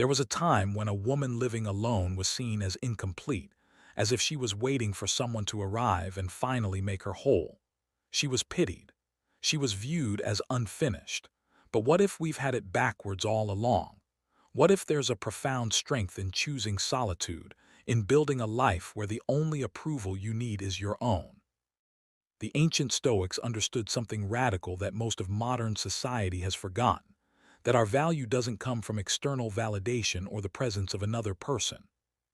There was a time when a woman living alone was seen as incomplete, as if she was waiting for someone to arrive and finally make her whole. She was pitied. She was viewed as unfinished. But what if we've had it backwards all along? What if there's a profound strength in choosing solitude, in building a life where the only approval you need is your own? The ancient Stoics understood something radical that most of modern society has forgotten, that our value doesn't come from external validation or the presence of another person.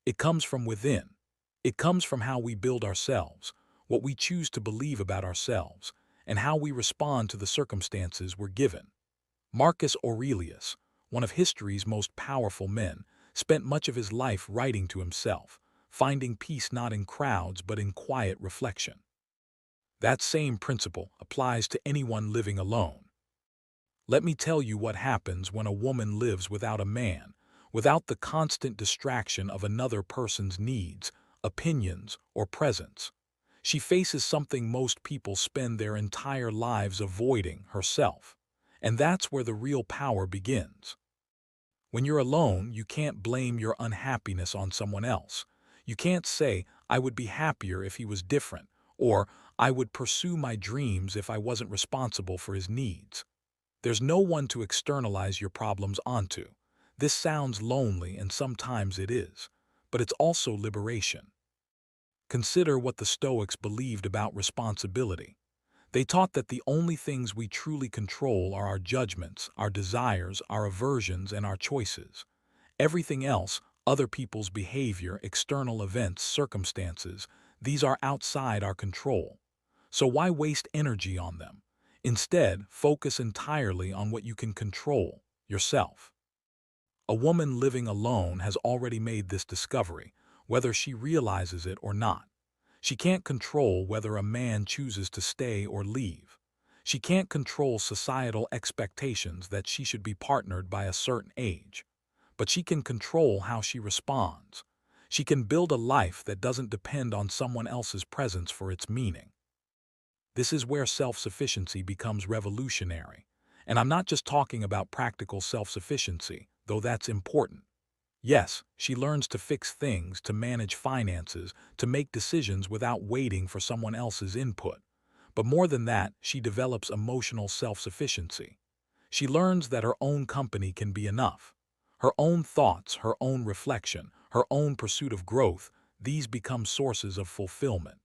It comes from within. It comes from how we build ourselves, what we choose to believe about ourselves, and how we respond to the circumstances we're given. Marcus Aurelius, one of history's most powerful men, spent much of his life writing to himself, finding peace not in crowds but in quiet reflection. That same principle applies to anyone living alone. Let me tell you what happens when a woman lives without a man, without the constant distraction of another person's needs, opinions, or presence. She faces something most people spend their entire lives avoiding: herself. And that's where the real power begins. When you're alone, you can't blame your unhappiness on someone else. You can't say, "I would be happier if he was different," or "I would pursue my dreams if I wasn't responsible for his needs." There's no one to externalize your problems onto. This sounds lonely, and sometimes it is, but it's also liberation. Consider what the Stoics believed about responsibility. They taught that the only things we truly control are our judgments, our desires, our aversions, and our choices. Everything else, other people's behavior, external events, circumstances, these are outside our control. So why waste energy on them? Instead, focus entirely on what you can control: yourself. A woman living alone has already made this discovery, whether she realizes it or not. She can't control whether a man chooses to stay or leave. She can't control societal expectations that she should be partnered by a certain age. But she can control how she responds. She can build a life that doesn't depend on someone else's presence for its meaning. This is where self-sufficiency becomes revolutionary. And I'm not just talking about practical self-sufficiency, though that's important. Yes, she learns to fix things, to manage finances, to make decisions without waiting for someone else's input. But more than that, she develops emotional self-sufficiency. She learns that her own company can be enough. Her own thoughts, her own reflection, her own pursuit of growth, these become sources of fulfillment.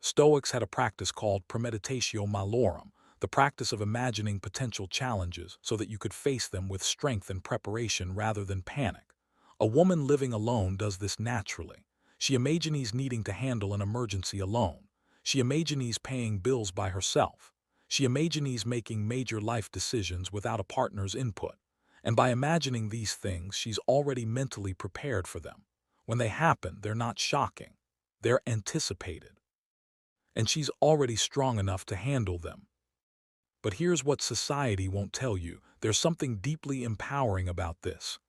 Stoics had a practice called premeditatio malorum, the practice of imagining potential challenges so that you could face them with strength and preparation rather than panic. A woman living alone does this naturally. She imagines needing to handle an emergency alone. She imagines paying bills by herself. She imagines making major life decisions without a partner's input. And by imagining these things, she's already mentally prepared for them. When they happen, they're not shocking. They're anticipated. And she's already strong enough to handle them. But here's what society won't tell you: there's something deeply empowering about this.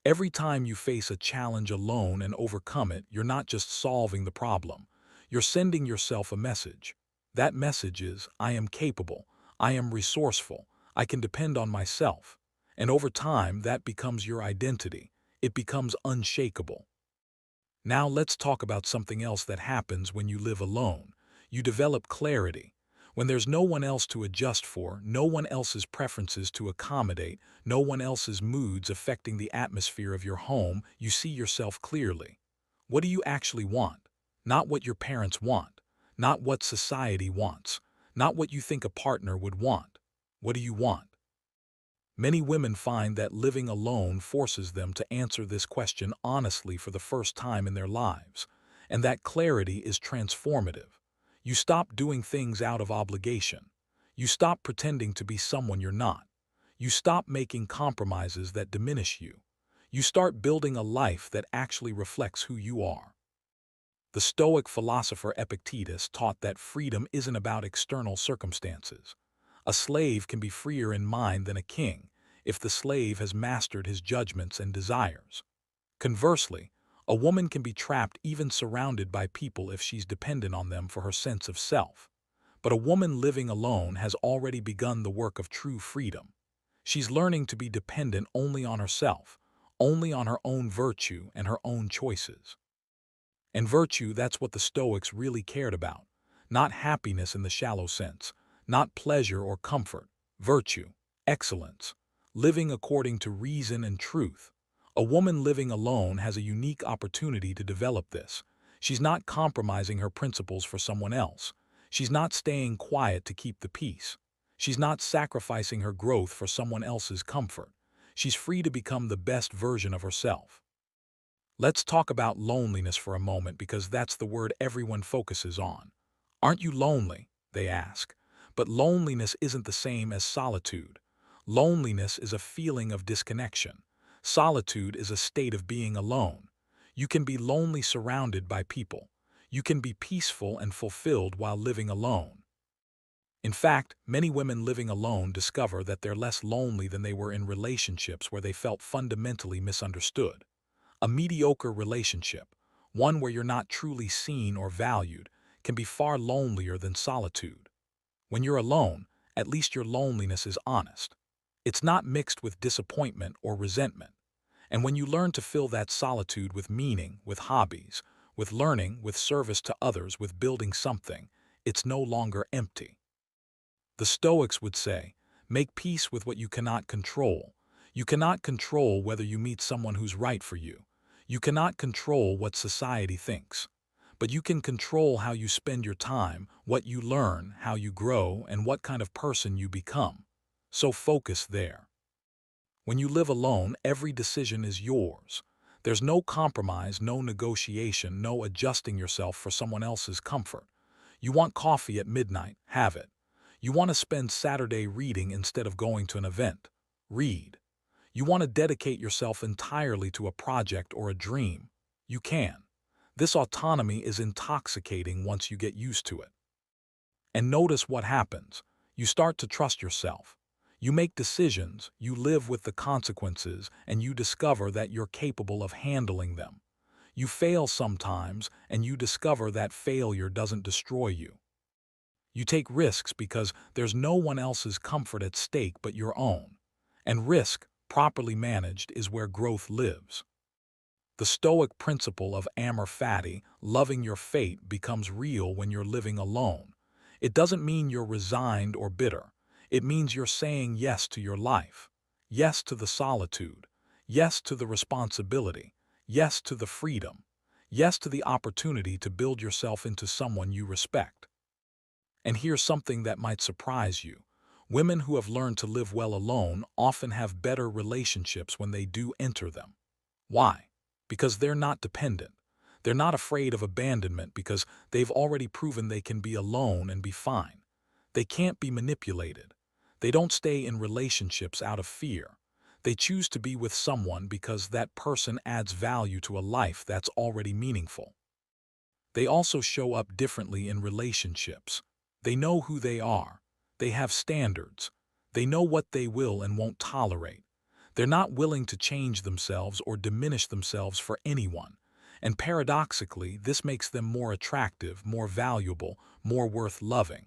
Every time you face a challenge alone and overcome it, you're not just solving the problem. You're sending yourself a message. That message is, "I am capable, I am resourceful, I can depend on myself." And over time, that becomes your identity. It becomes unshakable. Now let's talk about something else that happens when you live alone. You develop clarity. When there's no one else to adjust for, no one else's preferences to accommodate, no one else's moods affecting the atmosphere of your home, you see yourself clearly. What do you actually want? Not what your parents want. Not what society wants. Not what you think a partner would want. What do you want? Many women find that living alone forces them to answer this question honestly for the first time in their lives. And that clarity is transformative. You stop doing things out of obligation. You stop pretending to be someone you're not. You stop making compromises that diminish you. You start building a life that actually reflects who you are. The Stoic philosopher Epictetus taught that freedom isn't about external circumstances. A slave can be freer in mind than a king if the slave has mastered his judgments and desires. Conversely, a woman can be trapped even surrounded by people if she's dependent on them for her sense of self. But a woman living alone has already begun the work of true freedom. She's learning to be dependent only on herself, only on her own virtue and her own choices. And virtue, that's what the Stoics really cared about. Not happiness in the shallow sense, not pleasure or comfort. Virtue, excellence, living according to reason and truth. A woman living alone has a unique opportunity to develop this. She's not compromising her principles for someone else. She's not staying quiet to keep the peace. She's not sacrificing her growth for someone else's comfort. She's free to become the best version of herself. Let's talk about loneliness for a moment because that's the word everyone focuses on. Aren't you lonely? They ask. But loneliness isn't the same as solitude. Loneliness is a feeling of disconnection. Solitude is a state of being alone. You can be lonely surrounded by people. You can be peaceful and fulfilled while living alone. In fact, many women living alone discover that they're less lonely than they were in relationships where they felt fundamentally misunderstood. A mediocre relationship, one where you're not truly seen or valued, can be far lonelier than solitude. When you're alone, at least your loneliness is honest. It's not mixed with disappointment or resentment. And when you learn to fill that solitude with meaning, with hobbies, with learning, with service to others, with building something, it's no longer empty. The Stoics would say, make peace with what you cannot control. You cannot control whether you meet someone who's right for you. You cannot control what society thinks. But you can control how you spend your time, what you learn, how you grow, and what kind of person you become. So focus there. When you live alone, every decision is yours. There's no compromise, no negotiation, no adjusting yourself for someone else's comfort. You want coffee at midnight, have it. You want to spend Saturday reading instead of going to an event, read. You want to dedicate yourself entirely to a project or a dream, you can. This autonomy is intoxicating once you get used to it. And notice what happens. You start to trust yourself. You make decisions, you live with the consequences, and you discover that you're capable of handling them. You fail sometimes, and you discover that failure doesn't destroy you. You take risks because there's no one else's comfort at stake but your own. And risk, properly managed, is where growth lives. The Stoic principle of amor fati, loving your fate, becomes real when you're living alone. It doesn't mean you're resigned or bitter. It means you're saying yes to your life, yes to the solitude, yes to the responsibility, yes to the freedom, yes to the opportunity to build yourself into someone you respect. And here's something that might surprise you. Women who have learned to live well alone often have better relationships when they do enter them. Why? Because they're not dependent. They're not afraid of abandonment because they've already proven they can be alone and be fine. They can't be manipulated. They don't stay in relationships out of fear. They choose to be with someone because that person adds value to a life that's already meaningful. They also show up differently in relationships. They know who they are. They have standards. They know what they will and won't tolerate. They're not willing to change themselves or diminish themselves for anyone. And paradoxically, this makes them more attractive, more valuable, more worth loving.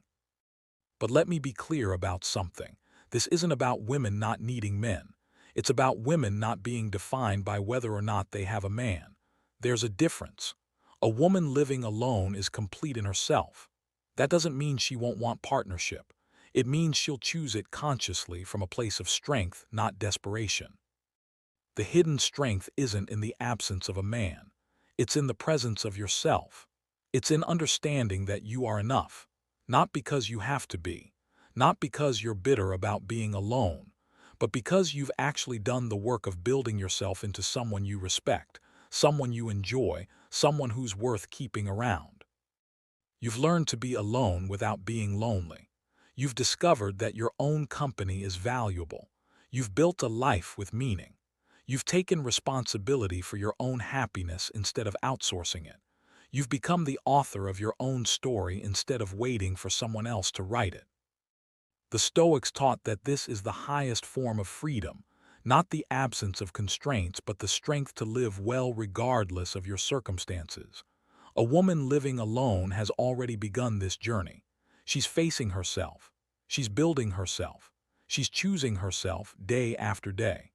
But let me be clear about something. This isn't about women not needing men. It's about women not being defined by whether or not they have a man. There's a difference. A woman living alone is complete in herself. That doesn't mean she won't want partnership. It means she'll choose it consciously from a place of strength, not desperation. The hidden strength isn't in the absence of a man. It's in the presence of yourself. It's in understanding that you are enough, not because you have to be, not because you're bitter about being alone, but because you've actually done the work of building yourself into someone you respect, someone you enjoy, someone who's worth keeping around. You've learned to be alone without being lonely. You've discovered that your own company is valuable. You've built a life with meaning. You've taken responsibility for your own happiness instead of outsourcing it. You've become the author of your own story instead of waiting for someone else to write it. The Stoics taught that this is the highest form of freedom, not the absence of constraints, but the strength to live well regardless of your circumstances. A woman living alone has already begun this journey. She's facing herself. She's building herself. She's choosing herself day after day.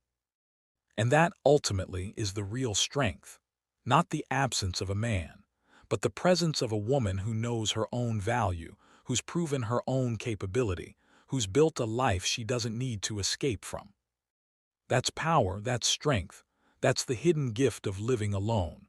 And that ultimately is the real strength. Not the absence of a man, but the presence of a woman who knows her own value, who's proven her own capability, who's built a life she doesn't need to escape from. That's power, that's strength, that's the hidden gift of living alone.